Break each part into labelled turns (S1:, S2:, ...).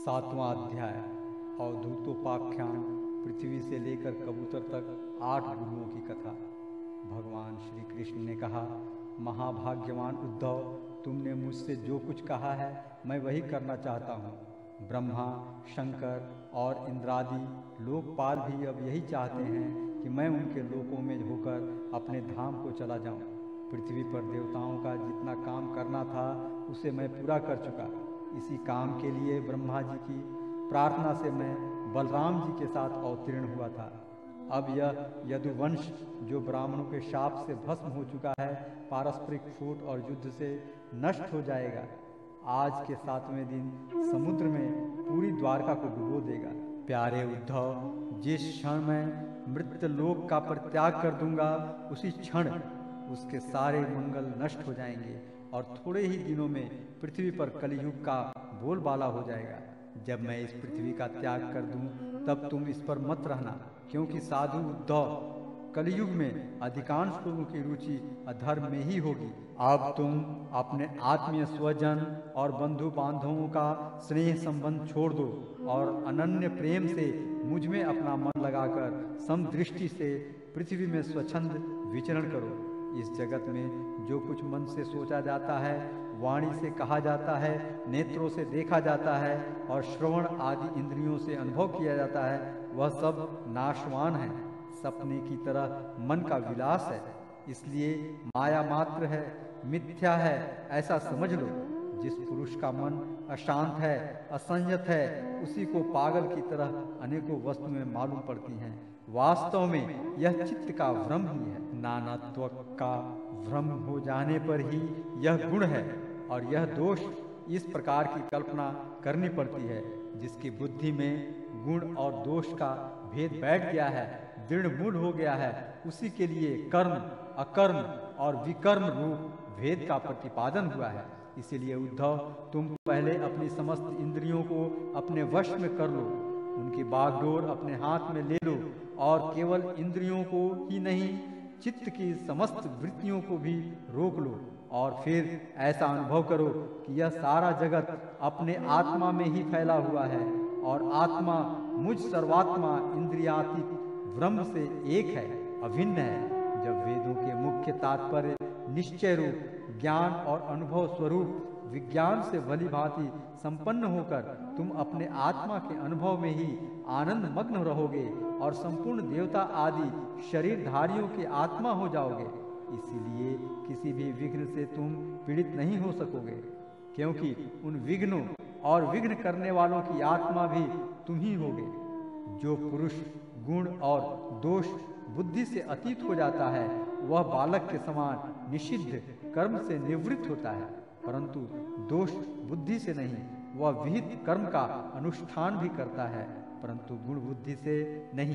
S1: सातवां अध्याय अवधूतोपाख्यान। पृथ्वी से लेकर कबूतर तक 8 गुरुओं की कथा। भगवान श्री कृष्ण ने कहा, महाभाग्यवान उद्धव, तुमने मुझसे जो कुछ कहा है मैं वही करना चाहता हूँ। ब्रह्मा, शंकर और इंद्रादि लोकपाल भी अब यही चाहते हैं कि मैं उनके लोकों में होकर अपने धाम को चला जाऊँ। पृथ्वी पर देवताओं का जितना काम करना था उसे मैं पूरा कर चुका। इसी काम के लिए ब्रह्मा जी की प्रार्थना से मैं बलराम जी के साथ अवतीर्ण हुआ था। अब यह यदुवंश जो ब्राह्मणों के शाप से भस्म हो चुका है, पारस्परिक फूट और युद्ध से नष्ट हो जाएगा। आज के 7वें दिन समुद्र में पूरी द्वारका को डुबो देगा। प्यारे उद्धव, जिस क्षण मैं मृत्युलोक का परित्याग कर दूंगा, उसी क्षण उसके सारे मंगल नष्ट हो जाएंगे और थोड़े ही दिनों में पृथ्वी पर कलयुग का बोलबाला हो जाएगा। जब मैं इस पृथ्वी का त्याग कर दूं, तब तुम इस पर मत रहना, क्योंकि साधु उद्धव, कलयुग में अधिकांश लोगों की रुचि अधर्म में ही होगी। अब तुम अपने आत्मीय स्वजन और बंधु बांधवों का स्नेह संबंध छोड़ दो और अनन्य प्रेम से मुझ में अपना मन लगाकर समदृष्टि से पृथ्वी में स्वच्छंद विचरण करो। इस जगत में जो कुछ मन से सोचा जाता है, वाणी से कहा जाता है, नेत्रों से देखा जाता है और श्रवण आदि इंद्रियों से अनुभव किया जाता है, वह सब नाशवान है, सपने की तरह मन का विलास है। इसलिए माया मात्र है, मिथ्या है, ऐसा समझ लो। जिस पुरुष का मन अशांत है, असंयत है, उसी को पागल की तरह अनेकों वस्तुएं मालूम पड़ती हैं। वास्तव में यह चित्त का भ्रम ही है। नानात्व का भ्रम हो जाने पर ही यह गुण है और यह दोष। इस प्रकार की कल्पना करनी पड़ती है। जिसकी बुद्धि में गुण और दोष का भेद बैठ गया है, दृढ़ मूढ़ हो गया है, उसी के लिए कर्म, अकर्म और विकर्म रूप भेद का प्रतिपादन हुआ है। इसीलिए उद्धव, तुम पहले अपनी समस्त इंद्रियों को अपने वश में कर लो, उनकी बागडोर अपने हाथ में ले लो और केवल इंद्रियों को ही नहीं, चित्त की समस्त वृत्तियों को भी रोक लो और फिर ऐसा अनुभव करो कि यह सारा जगत अपने आत्मा में ही फैला हुआ है और आत्मा मुझ सर्वात्मा इंद्रियातीत ब्रह्म से एक है, अभिन्न है। जब वेदों के मुख्य तात्पर्य निश्चय रूप ज्ञान और अनुभव स्वरूप विज्ञान से भली भांति संपन्न होकर तुम अपने आत्मा के अनुभव में ही आनंद मग्न रहोगे और संपूर्ण देवता आदि शरीरधारियों के आत्मा हो जाओगे। इसीलिए किसी भी विघ्न से तुम पीड़ित नहीं हो सकोगे, क्योंकि उन विघ्नों और विघ्न करने वालों की आत्मा भी तुम ही होगे। जो पुरुष गुण और दोष बुद्धि से अतीत हो जाता है, वह बालक के समान निषिद्ध कर्म से निवृत्त होता है, परंतु दोष बुद्धि से नहीं, वह विहित कर्म का अनुष्ठान भी करता है, परंतु गुण बुद्धि से नहीं।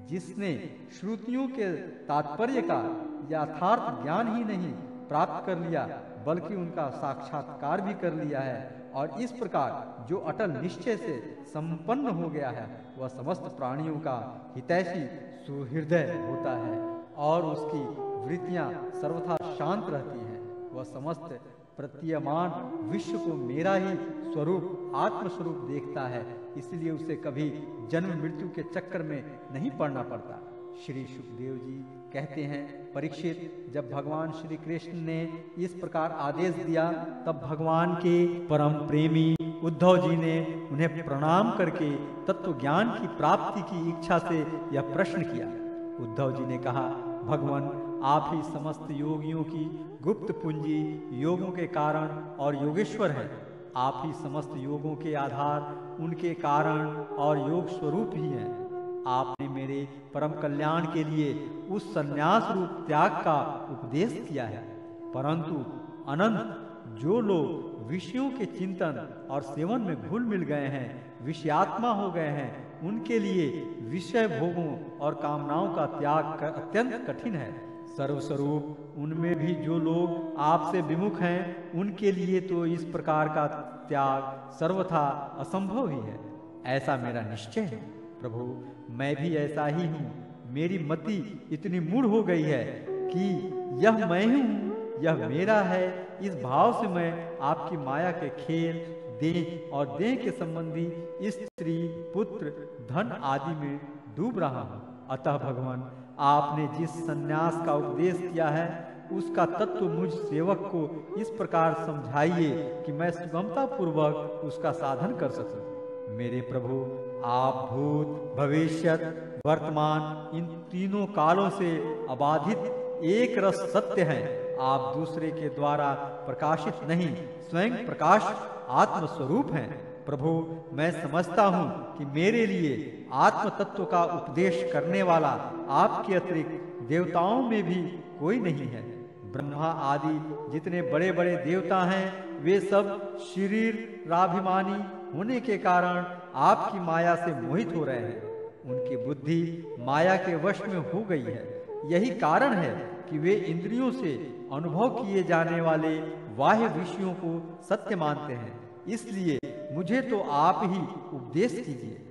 S1: जिसने श्रुतियों के तात्पर्य का यथार्थ ज्ञान ही नहीं प्राप्त कर लिया, बल्कि उनका साक्षात्कार भी कर लिया है, और इस प्रकार जो अटल निश्चय से संपन्न हो गया है, वह समस्त प्राणियों का हितैषी सुहृदय होता है और उसकी वृत्तियां सर्वथा शांत रहती हैं। वह समस्त प्रतीयमान विश्व को मेरा ही स्वरूप आत्मस्वरूप देखता है, इसलिए उसे कभी जन्म मृत्यु के चक्कर में नहीं पड़ना पड़ता। श्री सुखदेव जी कहते हैं, परीक्षित, जब भगवान श्री कृष्ण ने इस प्रकार आदेश दिया, तब भगवान के परम प्रेमी उद्धव जी ने उन्हें प्रणाम करके तत्व ज्ञान की प्राप्ति की इच्छा से यह प्रश्न किया। उद्धव जी ने कहा, भगवान, आप ही समस्त योगियों की गुप्त पूंजी, योगों के कारण और योगेश्वर हैं। आप ही समस्त योगों के आधार, उनके कारण और योग स्वरूप ही हैं। आपने मेरे परम कल्याण के लिए उस संन्यास रूप त्याग का उपदेश किया है, परंतु अनंत जो लोग विषयों के चिंतन और सेवन में घुल मिल गए हैं, विषयात्मा हो गए हैं, उनके लिए विषय भोगों और कामनाओं का त्याग अत्यंत कठिन है। सर्वस्वरूप उनमें भी जो लोग आपसे विमुख हैं, उनके लिए तो इस प्रकार का त्याग सर्वथा असंभव ही है। ऐसा मेरा निश्चय है। प्रभु, मैं भी ऐसा ही हूँ। मेरी मति इतनी मूढ़ हो गई है कि यह मैं हूँ, यह मेरा है, इस भाव से मैं आपकी माया के खेल देह और देह के संबंधी स्त्री, पुत्र, धन आदि में डूब रहा हूँ। अतः भगवान, आपने जिस संन्यास का उपदेश किया है उसका तत्व मुझ सेवक को इस प्रकार समझाइए कि मैं सुगमता पूर्वक उसका साधन कर सकूं। मेरे प्रभु, आप भूत, भविष्यत, वर्तमान इन तीनों कालों से अबाधित एक रस सत्य हैं। आप दूसरे के द्वारा प्रकाशित नहीं, स्वयं प्रकाश आत्म स्वरूप हैं। प्रभु, मैं समझता हूँ कि मेरे लिए आत्म तत्व का उपदेश करने वाला आपके अतिरिक्त देवताओं में भी कोई नहीं है। ब्रह्मा आदि जितने बड़े बड़े देवता हैं, वे सब शरीराभिमानी होने के कारण आपकी माया से मोहित हो रहे हैं। उनकी बुद्धि माया के वश में हो गई है। यही कारण है कि वे इंद्रियों से अनुभव किए जाने वाले बाह्य विषयों को सत्य मानते हैं। इसलिए मुझे तो आप ही उपदेश कीजिए।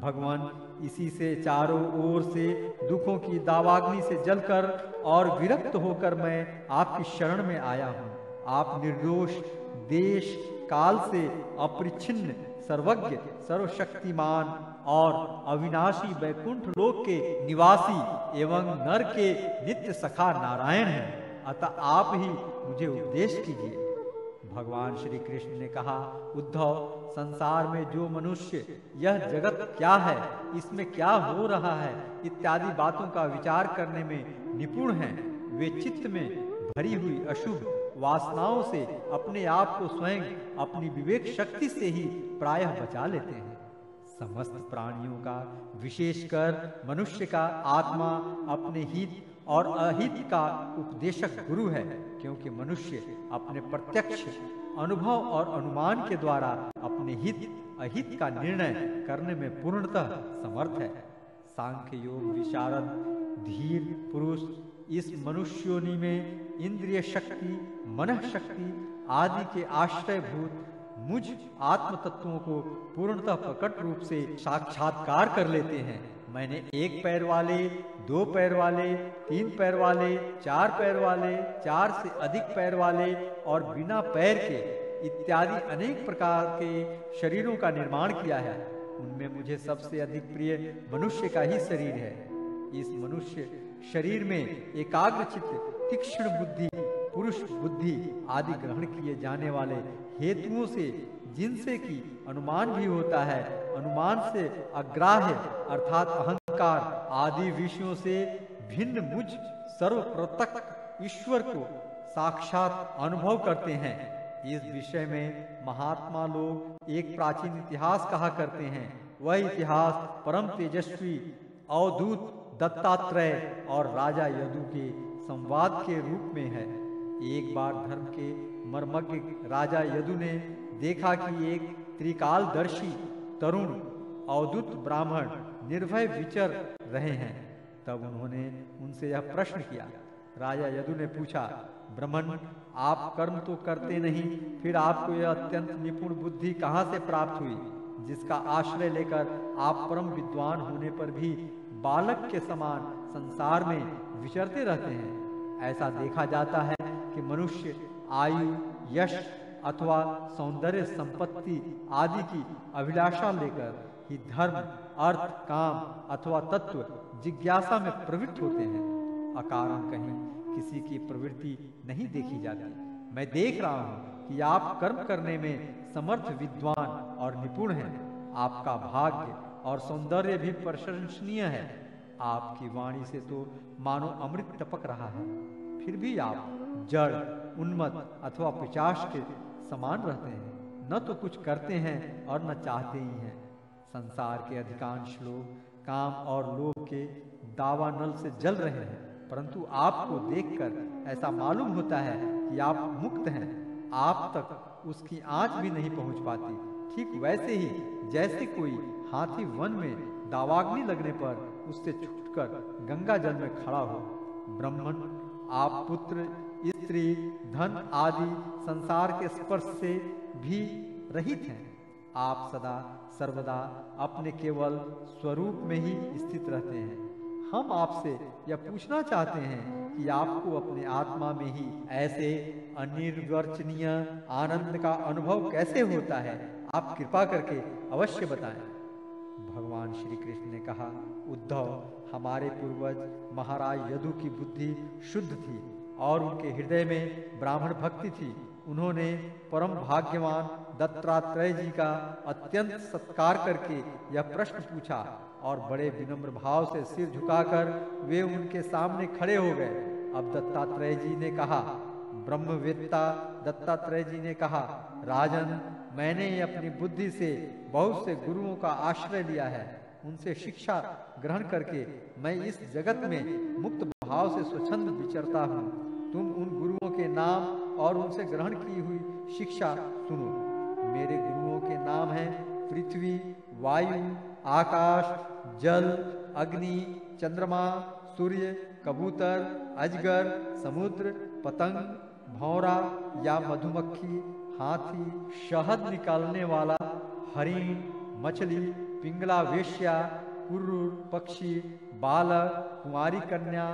S1: भगवान, इसी से चारों ओर से दुखों की दावाग्नि से जलकर और विरक्त होकर मैं आपकी शरण में आया हूँ। आप निर्दोष, देश काल से अपरिच्छिन्न, सर्वज्ञ, सर्वशक्तिमान और अविनाशी वैकुंठ लोक के निवासी एवं नर के नित्य सखा नारायण हैं। अतः आप ही मुझे उपदेश कीजिए। भगवान श्री कृष्ण ने कहा, उद्धव, संसार में जो मनुष्य यह जगत क्या है, इसमें क्या हो रहा है इत्यादि बातों का विचार करने में निपुण हैं, वे चित्त में भरी हुई अशुभ वासनाओं से अपने आप को स्वयं अपनी विवेक शक्ति से ही प्रायः बचा लेते हैं। समस्त प्राणियों का, विशेषकर मनुष्य का आत्मा अपने हित और अहित का उपदेशक गुरु है, क्योंकि मनुष्य अपने प्रत्यक्ष अनुभव और अनुमान के द्वारा अपने हित अहित का निर्णय करने में पूर्णतः समर्थ है। सांख्य योग विशारद धीर पुरुष इस मनुष्योनि में इंद्रिय शक्ति, मन शक्ति आदि के आश्रयभूत मुझ आत्म तत्वों को पूर्णतः प्रकट रूप से साक्षात्कार कर लेते हैं। मैंने एक पैर वाले, दो पैर वाले, तीन पैर वाले, चार पैर वाले, चार से अधिक पैर वाले और बिना पैर के इत्यादि अनेक प्रकार के शरीरों का निर्माण किया है। उनमें मुझे सबसे अधिक प्रिय मनुष्य का ही शरीर है। इस मनुष्य शरीर में एकाग्र चित्त, तीक्ष्ण बुद्धि, पुरुष बुद्धि आदि ग्रहण किए जाने वाले हेतुओं से, जिनसे कि अनुमान भी होता है, अनुमान से अग्राह्य अर्थात अहंकार आदि विषयों से भिन्न मुझ सर्वप्रत्यक्ष ईश्वर को साक्षात अनुभव करते हैं। इस विषय में महात्मा लोग एक प्राचीन इतिहास कहा करते हैं। वह इतिहास परम तेजस्वी अवधूत दत्तात्रेय और राजा यदु के संवाद के रूप में है। एक बार धर्म के मर्मज्ञ राजा यदु ने देखा कि एक त्रिकालदर्शी तरुण अवधूत ब्राह्मण निर्भय विचर रहे हैं। तब उन्होंने उनसे यह प्रश्न किया। राजा यदु ने पूछा, ब्राह्मण, आप कर्म तो करते नहीं, फिर आपको यह अत्यंत निपुण बुद्धि कहाँ से प्राप्त हुई, जिसका आश्रय लेकर आप परम विद्वान होने पर भी बालक के समान संसार में विचरते रहते हैं। ऐसा देखा जाता है कि मनुष्य आयु, यश अथवा सौंदर्य संपत्ति आदि की अभिलाषा लेकर ही धर्म, अर्थ, काम अथवा तत्व जिज्ञासा में प्रवृत्त होते हैं। अकारण कहीं किसी की प्रवृत्ति नहीं देखी जाती। मैं देख रहा हूँ कि आप कर्म करने में समर्थ, विद्वान और निपुण हैं। आपका भाग्य और सौंदर्य भी प्रशंसनीय है। आपकी वाणी से तो मानो अमृत टपक रहा है, फिर भी आप जड़, उन्मत्त अथवा पिशाच के समान रहते हैं। न तो कुछ करते हैं और न चाहते ही हैं। संसार के अधिकांश लोग काम और लोभ के दावानल से जल रहे हैं, परंतु आपको देखकर ऐसा मालूम होता है कि आप मुक्त हैं। आप तक उसकी आंच भी नहीं पहुंच पाती। ठीक वैसे ही जैसे कोई हाथी वन में दावाग्नि लगने पर उससे छूटकर गंगा जल में खड़ा हो। ब्राह्मण, आप पुत्र, स्त्री, धन आदि संसार के स्पर्श से भी रहित हैं। आप सदा सर्वदा अपने केवल स्वरूप में ही स्थित रहते हैं। हम आपसे यह पूछना चाहते हैं कि आपको अपने आत्मा में ही ऐसे अनिर्वचनीय आनंद का अनुभव कैसे होता है? आप कृपा करके अवश्य बताएं। भगवान श्री कृष्ण ने कहा, उद्धव, हमारे पूर्वज महाराज यदु की बुद्धि शुद्ध थी और उनके हृदय में ब्राह्मण भक्ति थी। उन्होंने परम भाग्यवान दत्तात्रेय जी का अत्यंत सत्कार करके यह प्रश्न पूछा और बड़े विनम्र भाव से सिर झुकाकर वे उनके सामने खड़े हो गए। अब दत्तात्रेय जी ने कहा, ब्रह्मवेत्ता दत्तात्रेय जी ने कहा, राजन, मैंने अपनी बुद्धि से बहुत से गुरुओं का आश्रय लिया है। उनसे शिक्षा ग्रहण करके मैं इस जगत में मुक्त भाव से स्वच्छंद विचरता हूँ। तुम उन गुरुओं के नाम और उनसे ग्रहण की हुई शिक्षा सुनो। मेरे गुरुओं के नाम हैं पृथ्वी, वायु, आकाश, जल, अग्नि, चंद्रमा, सूर्य, कबूतर, अजगर, समुद्र, पतंग, भौरा या मधुमक्खी, हाथी, शहद निकालने वाला, हरिण, मछली, पिंगला वेश्या, कुर्रुर पक्षी, बालक, कुमारी कन्या,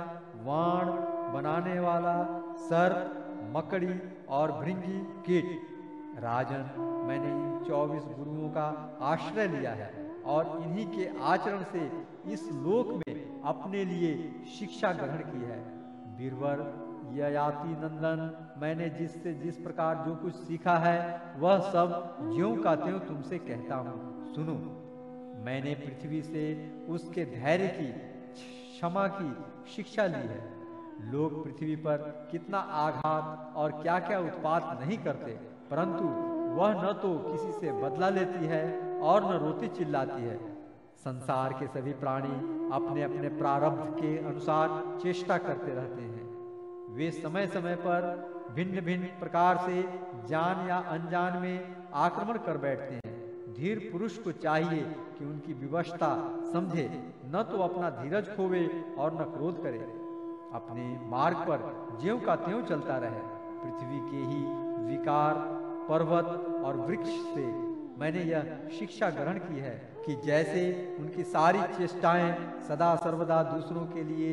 S1: वाण बनाने वाला, सर्प, मकड़ी और भृंगी कीट। राजन, मैंने इन 24 गुरुओं का आश्रय लिया है और इन्हीं के आचरण से इस लोक में अपने लिए शिक्षा ग्रहण की है। बीरवर ययाति नंदन, मैंने जिससे जिस प्रकार जो कुछ सीखा है वह सब ज्यों का त्यों तुमसे कहता हूँ, सुनो। मैंने पृथ्वी से उसके धैर्य की, क्षमा की शिक्षा ली है। लोग पृथ्वी पर कितना आघात और क्या क्या उत्पात नहीं करते, परंतु वह न तो किसी से बदला लेती है और न रोती चिल्लाती है। संसार के सभी प्राणी अपने अपने प्रारब्ध के अनुसार चेष्टा करते रहते हैं। वे समय समय पर भिन्न भिन्न प्रकार से जान या अनजान में आक्रमण कर बैठते हैं। धीर पुरुष को चाहिए कि उनकी विवशता समझे, न तो अपना धीरज खोवे और न क्रोध करे। अपने मार्ग पर ज्यों का त्यों चलता रहे। पृथ्वी के ही विकार, पर्वत और वृक्ष से मैंने यह शिक्षा ग्रहण की है कि जैसे उनकी सारी चेष्टाएं सदा सर्वदा दूसरों के लिए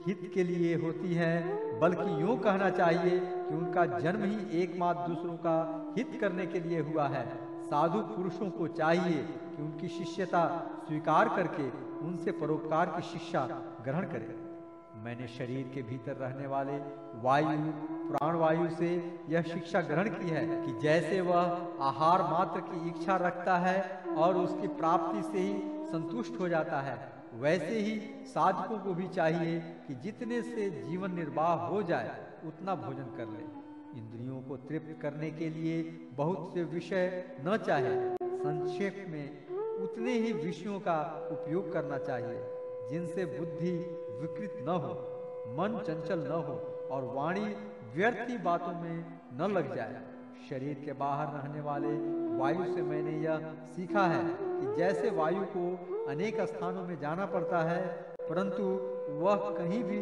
S1: हित के लिए होती हैं, बल्कि यूं कहना चाहिए कि उनका जन्म ही एकमात्र दूसरों का हित करने के लिए हुआ है। साधु पुरुषों को चाहिए कि उनकी शिष्यता स्वीकार करके उनसे परोपकार की शिक्षा ग्रहण करें। मैंने शरीर के भीतर रहने वाले वायु, प्राणवायु से यह शिक्षा ग्रहण की है कि जैसे वह आहार मात्र की इच्छा रखता है और उसकी प्राप्ति से ही संतुष्ट हो जाता है, वैसे ही साधकों को भी चाहिए कि जितने से जीवन निर्वाह हो जाए उतना भोजन कर ले। इंद्रियों को तृप्त करने के लिए बहुत से विषय न चाहे, संक्षेप में उतने ही विषयों का उपयोग करना चाहिए जिनसे बुद्धि विकृत न हो, मन चंचल न हो और वाणी व्यर्थी बातों में न लग जाए। शरीर के बाहर रहने वाले वायु से मैंने यह सीखा है कि जैसे वायु को अनेक स्थानों में जाना पड़ता है, परंतु वह कहीं भी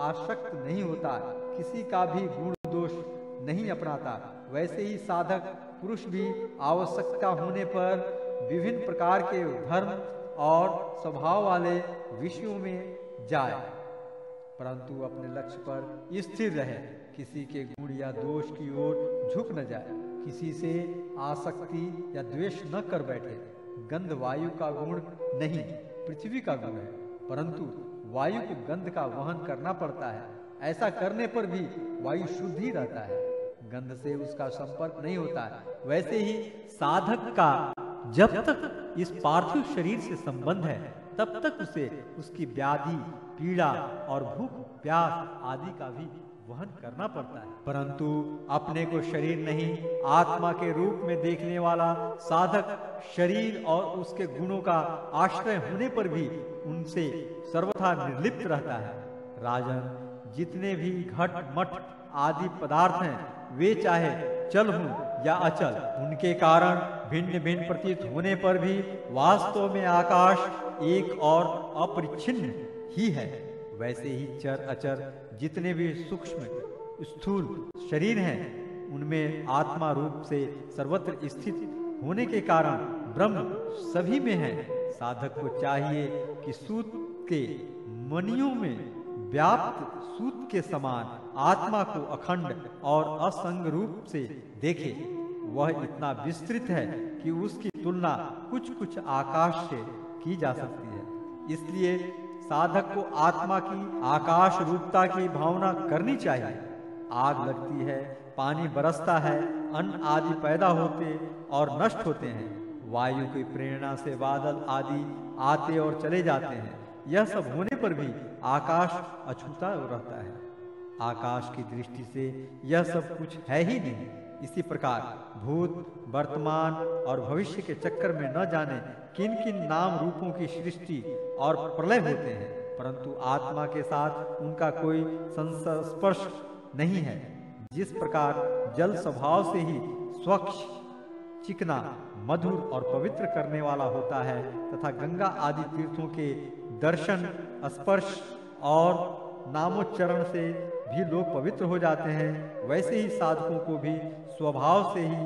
S1: आसक्त नहीं होता, किसी का भी गुण दोष नहीं अपनाता, वैसे ही साधक पुरुष भी आवश्यकता होने पर विभिन्न प्रकार के धर्म और स्वभाव वाले विषयों में जाए, परंतु अपने लक्ष्य पर स्थिर रहे, किसी के गुण या दोष की ओर झुक न जाए, किसी से आसक्ति या द्वेष न कर बैठे। गंध वायु का गुण नहीं, पृथ्वी का गुण है, परंतु वायु को गंध का वहन करना पड़ता है। ऐसा करने पर भी वायु शुद्ध ही रहता है, गंध से उसका संपर्क नहीं होता है। वैसे ही साधक का जब तक इस पार्थिव शरीर से संबंध है, तब तक उसे उसकी व्याधि, पीड़ा और भूख प्यास आदि का भी वहन करना पड़ता है। परंतु अपने को शरीर नहीं, आत्मा के रूप में देखने वाला साधक शरीर और उसके गुणों का आश्रय होने पर भी उनसे सर्वथा निर्लिप्त रहता है। राजन, जितने भी घट मठ आदि पदार्थ हैं, वे चाहे चल हों या अचल, उनके कारण भिन्न भिन्न प्रतीत होने पर भी वास्तव में आकाश एक और अपरिच्छिन्न ही है। वैसे ही चर अचर जितने भी सूक्ष्म स्थूल शरीर हैं, उनमें आत्मा रूप से सर्वत्र स्थित होने के कारण ब्रह्म सभी में है। साधक को चाहिए कि सूत के मणियों में व्याप्त सूत के समान आत्मा को अखंड और असंग रूप से देखे। वह इतना विस्तृत है कि उसकी तुलना कुछ कुछ आकाश से की जा सकती है। इसलिए साधक को आत्मा की आकाश रूपता की भावना करनी चाहिए। आग लगती है, पानी बरसता है, अन्न आदि पैदा होते और नष्ट होते हैं, वायु की प्रेरणा से बादल आदि आते और चले जाते हैं। यह सब होने पर भी आकाश अछूता रहता है। आकाश की दृष्टि से यह सब कुछ है ही नहीं। इसी प्रकार भूत, वर्तमान और भविष्य के चक्कर में न जाने किन किन नाम रूपों की सृष्टि और प्रलय होते हैं, परंतु आत्मा के साथ उनका कोई संस्पर्श नहीं है। जिस प्रकार जल स्वभाव से ही स्वच्छ, चिकना, मधुर और पवित्र करने वाला होता है तथा गंगा आदि तीर्थों के दर्शन, स्पर्श और नामोच्चारण से भी लोग पवित्र हो जाते हैं, वैसे ही साधकों को भी स्वभाव से ही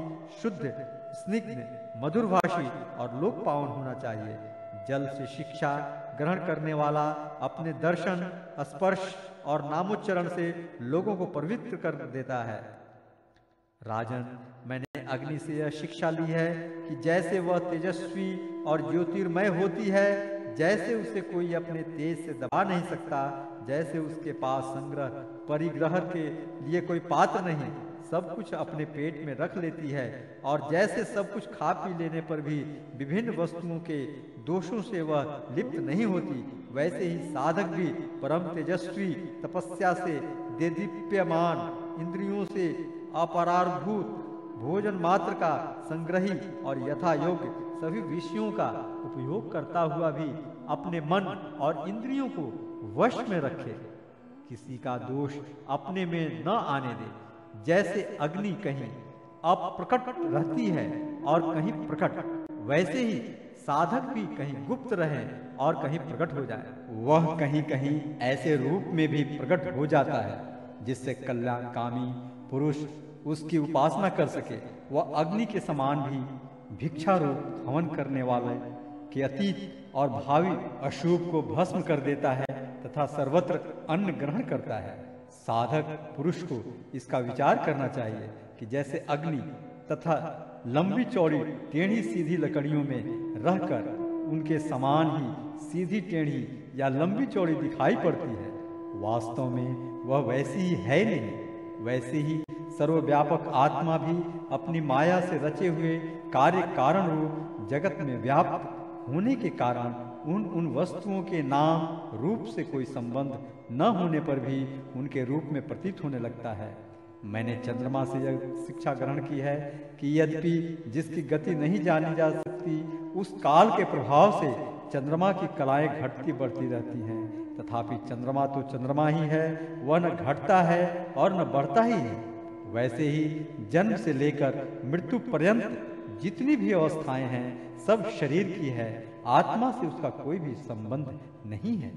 S1: शुद्ध, स्निग्ध, मधुरभाषी और लोक पावन होना चाहिए। जल से शिक्षा ग्रहण करने वाला अपने दर्शन, स्पर्श और नामोच्चारण से लोगों को पवित्र कर देता है। राजन, मैंने अग्नि से यह शिक्षा ली है कि जैसे वह तेजस्वी और ज्योतिर्मय होती है, जैसे उसे कोई अपने तेज से दबा नहीं सकता, जैसे उसके पास संग्रह परिग्रह के लिए कोई पात्र नहीं, सब कुछ अपने पेट में रख लेती है, और जैसे सब कुछ खा पी लेने पर भी विभिन्न वस्तुओं के दोषों से वह लिप्त नहीं होती, वैसे ही साधक भी परम तेजस्वी तपस्या से देदीप्यमान, इंद्रियों से अपरार्भूत, भोजन मात्र का संग्रही और यथा योग्य सभी विषयों का उपयोग करता हुआ भी अपने मन और इंद्रियों को वश में रखे, किसी का दोष अपने में न आने दे। जैसे अग्नि कहीं अप्रकट रहती है और कहीं प्रकट, वैसे ही साधक भी कहीं गुप्त रहे और कहीं प्रकट हो जाए। वह कहीं कहीं ऐसे रूप में भी प्रकट हो जाता है जिससे कल्याणकामी पुरुष उसकी उपासना कर सके। वह अग्नि के समान भी भिक्षा रूप हवन करने वाले के अतीत और भावी अशुभ को भस्म कर देता है तथा सर्वत्र अन्न ग्रहण करता है। साधक पुरुष को इसका विचार करना चाहिए कि जैसे अग्नि तथा लंबी चौड़ी टेढ़ी सीधी लकड़ियों में रहकर उनके समान ही सीधी टेढ़ी या लंबी चौड़ी दिखाई पड़ती है, वास्तव में वह वैसी ही है नहीं। वैसे ही सर्वव्यापक आत्मा भी अपनी माया से रचे हुए कार्य कारण रूप जगत में व्याप्त होने के कारण उन वस्तुओं के नाम रूप से कोई संबंध न होने पर भी उनके रूप में प्रतीत होने लगता है। मैंने चंद्रमा से यह शिक्षा ग्रहण की है कि यद्यपि जिसकी गति नहीं जानी जा सकती, उस काल के प्रभाव से चंद्रमा की कलाएं घटती बढ़ती रहती हैं, तथापि चंद्रमा तो चंद्रमा ही है, वह न घटता है और न बढ़ता ही है। वैसे ही जन्म से लेकर मृत्यु पर्यंत जितनी भी अवस्थाएं हैं सब शरीर की है, आत्मा से उसका कोई भी संबंध नहीं है।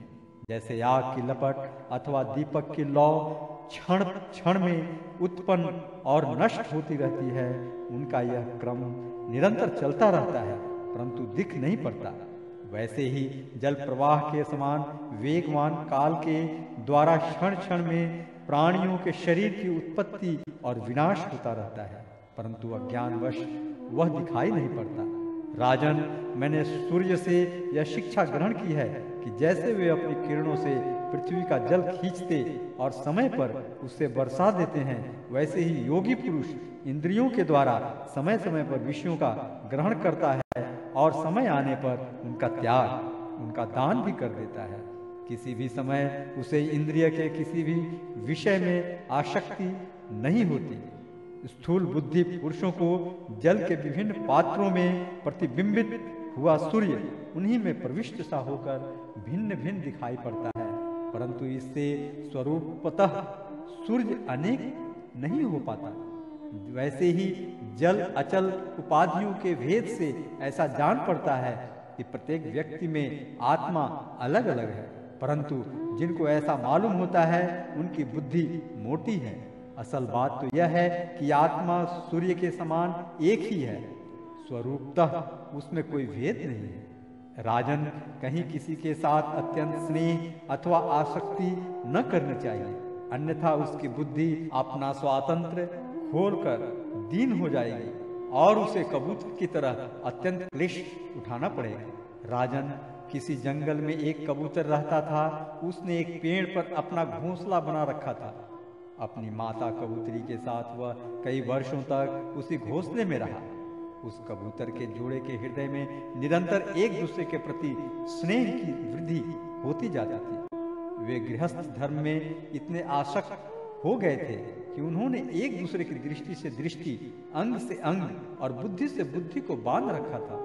S1: जैसे आग की लपट अथवा दीपक की लौ क्षण क्षण में उत्पन्न और नष्ट होती रहती है, उनका यह क्रम निरंतर चलता रहता है परंतु दिख नहीं पड़ता। वैसे ही जल प्रवाह के समान वेगवान काल के द्वारा क्षण क्षण में प्राणियों के शरीर की उत्पत्ति और विनाश होता रहता है, परंतु अज्ञानवश वह दिखाई नहीं पड़ता। राजन, मैंने सूर्य से यह शिक्षा ग्रहण की है कि जैसे वे अपनी किरणों से पृथ्वी का जल खींचते और समय पर उससे बरसा देते हैं, वैसे ही योगी पुरुष इंद्रियों के द्वारा समय समय पर विषयों का ग्रहण करता है और समय आने पर उनका त्याग, उनका दान भी कर देता है। किसी भी समय उसे इंद्रिय के किसी भी विषय में आसक्ति नहीं होती। स्थूल बुद्धि पुरुषों को जल के विभिन्न पात्रों में प्रतिबिंबित हुआ सूर्य उन्हीं में प्रविष्ट सा होकर भिन्न भिन्न दिखाई पड़ता है, परंतु इससे स्वरूपतः सूर्य अनेक नहीं हो पाता। वैसे ही जल अचल उपाधियों के भेद से ऐसा जान पड़ता है कि प्रत्येक व्यक्ति में आत्मा अलग अलग है, परंतु जिनको ऐसा मालूम होता है उनकी बुद्धि मोटी है। असल बात तो यह है कि आत्मा सूर्य के समान एक ही है, स्वरूपतः उसमें कोई भेद नहीं है। राजन, कहीं किसी के साथ अत्यंत स्नेह अथवा आसक्ति न करनी चाहिए, अन्यथा उसकी बुद्धि अपना स्वातंत्र खोलकर दीन हो जाएगी और उसे कबूतर की तरह अत्यंत क्लेश उठाना पड़ेगा। राजन, किसी जंगल में एक कबूतर रहता था। उसने एक पेड़ पर अपना घोंसला बना रखा था। अपनी माता कबूतरी के साथ वह कई वर्षों तक उसी घोंसले में रहा। उस कबूतर के जोड़े के हृदय में निरंतर एक दूसरे के प्रति स्नेह की वृद्धि होती जाती थी। वे गृहस्थ धर्म में इतने आसक्त हो गए थे कि उन्होंने एक दूसरे की दृष्टि से दृष्टि, अंग से अंग और बुद्धि से बुद्धि को बांध रखा था।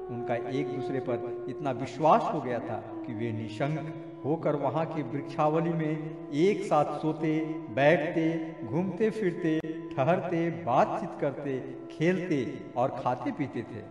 S1: उनका एक दूसरे पर इतना विश्वास हो गया था कि वे निशंक होकर वहां की वृक्षावली में एक साथ सोते, बैठते, घूमते फिरते, ठहरते, बातचीत करते, खेलते और खाते पीते थे।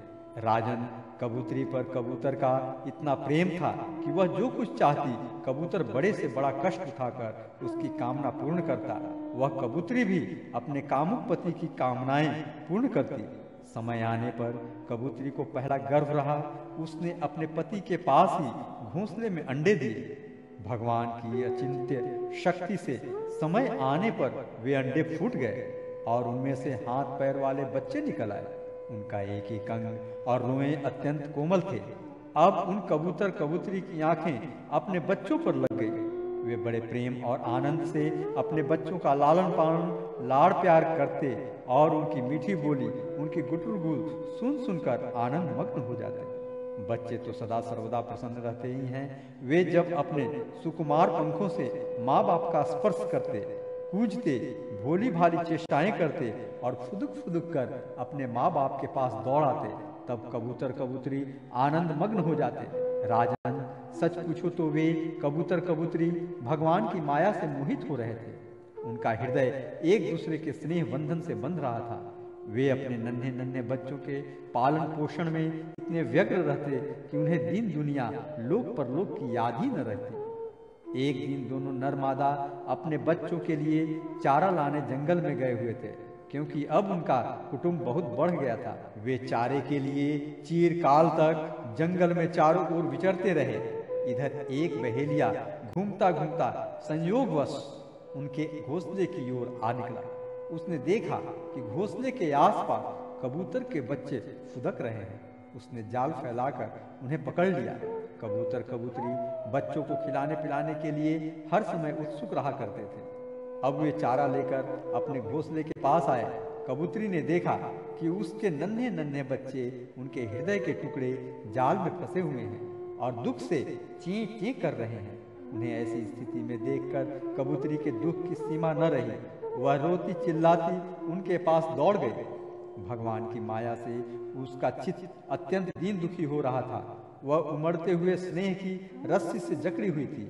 S1: राजन, कबूतरी पर कबूतर का इतना प्रेम था कि वह जो कुछ चाहती, कबूतर बड़े से बड़ा कष्ट उठाकर उसकी कामना पूर्ण करता। वह कबूतरी भी अपने कामुक पति की कामनाएं पूर्ण करती। समय आने पर कबूतरी को पहला गर्व रहा। उसने अपने पति के पास ही घोंसले में अंडे दिए। भगवान की अचिंत्य शक्ति से समय आने पर वे अंडे फूट गए और उनमें से हाथ पैर वाले बच्चे निकल आए। उनका एक एक अंग और रोएं अत्यंत कोमल थे। अब उन कबूतर कबूतरी की आंखें अपने बच्चों पर लग गई। वे बड़े प्रेम और आनंद से अपने बच्चों का लालन पालन, लाड़ प्यार करते और उनकी मीठी बोली, उनकी गुटुरगुल सुन सुनकर आनंद मग्न हो जाते। बच्चे तो सदा सर्वदा प्रसन्न रहते ही हैं। वे जब अपने सुकुमार पंखों से माँ बाप का स्पर्श करते, कूजते, भोली भाली चेष्टाएं करते और फुदुक फुदुक कर अपने माँ बाप के पास दौड़ आते, तब कबूतर कबूतरी आनंद मग्न हो जाते। राजन, सच पूछो तो वे कबूतर कबूतरी भगवान की माया से मोहित हो रहे थे। उनका हृदय एक दूसरे के स्नेह बंधन से बंध रहा था। वे अपने नन्हे नन्हे बच्चों के पालन पोषण में इतने व्यग्र रहते कि उन्हें दीन दुनिया, लोक परलोक की याद ही न रहती। एक दिन दोनों नर मादा अपने बच्चों के लिए चारा लाने जंगल में गए हुए थे, क्योंकि अब उनका कुटुंब बहुत बढ़ गया था। वे चारे के लिए चीरकाल तक जंगल में चारों ओर विचरते रहे। इधर एक बहेलिया घूमता घूमता संयोगवश उनके घोंसले की ओर आ निकला। उसने देखा कि घोंसले के आसपास कबूतर के बच्चे फुदक रहे हैं। उसने जाल फैलाकर उन्हें पकड़ लिया। कबूतर कबूतरी बच्चों को खिलाने पिलाने के लिए हर समय उत्सुक रहा करते थे। अब वे चारा लेकर अपने घोंसले के पास आए। कबूतरी ने देखा कि उसके नन्हे नन्हे बच्चे, उनके हृदय के टुकड़े जाल में फंसे हुए हैं और दुख से चीं चीं कर रहे हैं। उन्हें ऐसी स्थिति में देखकर कबूतरी के दुख की सीमा न रही। वह रोती चिल्लाती उनके पास दौड़ गई। भगवान की माया से उसका चित्त अत्यंत दीन दुखी हो रहा था। वह उमड़ते हुए स्नेह की रस्सी से जकड़ी हुई थी।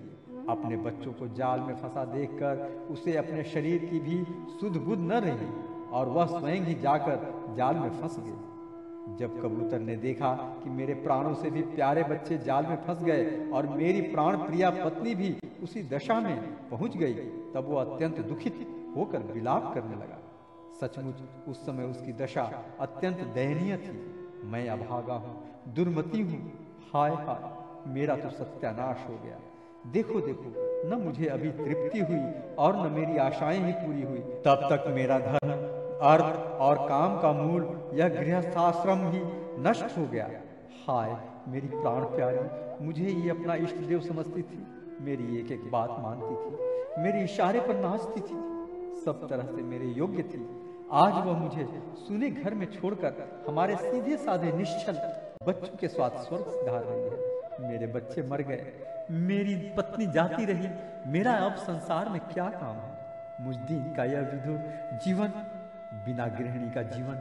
S1: अपने बच्चों को जाल में फंसा देखकर उसे अपने शरीर की भी सुध बुध न रही और वह स्वयं ही जाकर जाल में फंस गई। जब कबूतर ने देखा कि मेरे प्राणों से भी प्यारे बच्चे जाल में फंस गए और मेरी प्राण प्रिया पत्नी भी उसी दशा में पहुंच गई, तब वो अत्यंत दुखित होकर विलाप करने लगा। सचमुच उस समय उसकी दशा अत्यंत दयनीय थी। मैं अभागा हूँ, दुर्मति हूँ, हाय हाय, मेरा तो सत्यानाश हो गया। देखो देखो, न मुझे अभी तृप्ति हुई और न मेरी आशाएं ही पूरी हुई, तब तक मेरा धन, अर्थ और काम का मूल यह गृहस्थाश्रम ही नष्ट हो गया। हाय मेरी प्राण प्यारी, मुझे ये अपना इष्ट देव समझती थी, मेरी एक एक बात मानती थी, मेरे इशारे पर नाचती थी, सब तरह से मेरे योग्य थी। आज वह मुझे सुने घर में छोड़कर हमारे सीधे साधे निश्चल बच्चों के साथ स्वर्ग सिधार रही है। मेरे बच्चे मर गए, मेरी पत्नी जाती रही, मेरा अब संसार में क्या काम है। मुझ दिन का यह विधुर जीवन, बिना गृहिणी का जीवन,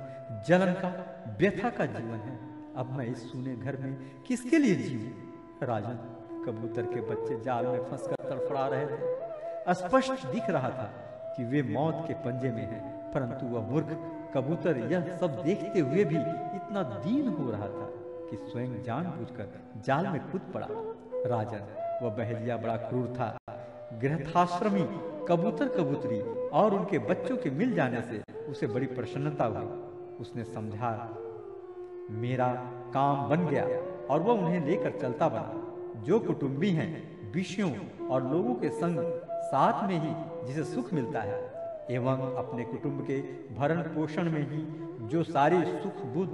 S1: जलन का, व्यथा का जीवन है। अब मैं इस सुने घर में किसके लिए जीऊं? राजन, कबूतर के बच्चे जाल में फंसकर तड़फड़ा रहे थे। स्पष्ट दिख रहा था कि वे मौत के पंजे में हैं, परंतु वह मूर्ख कबूतर यह सब देखते हुए भी इतना दीन हो रहा था कि स्वयं जानबूझकर जाल में कूद पड़ा। राजन, वह बहेलिया बड़ा क्रूर था। गृहस्थाश्रमी कबूतर कबूतरी और उनके बच्चों के मिल जाने से उसे बड़ी प्रसन्नता हुई। उसने समझा, मेरा काम बन गया, और वह उन्हें लेकर चलता बना। जो कुटुंबी हैं, विषयों और लोगों के संग साथ में ही जिसे सुख मिलता है, एवं अपने कुटुंब के भरण पोषण में ही जो सारी सुख बुद्ध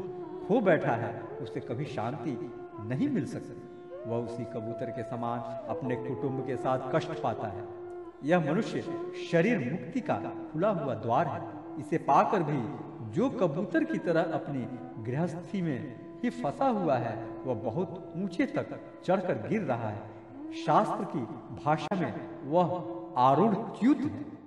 S1: खो बैठा है, उसे कभी शांति नहीं मिल सकती। वह उसी कबूतर के समान अपने कुटुंब के साथ कष्ट पाता है। यह मनुष्य शरीर मुक्ति का खुला हुआ द्वार है। इसे पाकर भी जो कबूतर की तरह अपनी गृहस्थी में ही फंसा हुआ है, वह बहुत ऊंचे तक चढ़कर गिर रहा है। शास्त्र की भाषा में वह आरूढ़ च्युत है।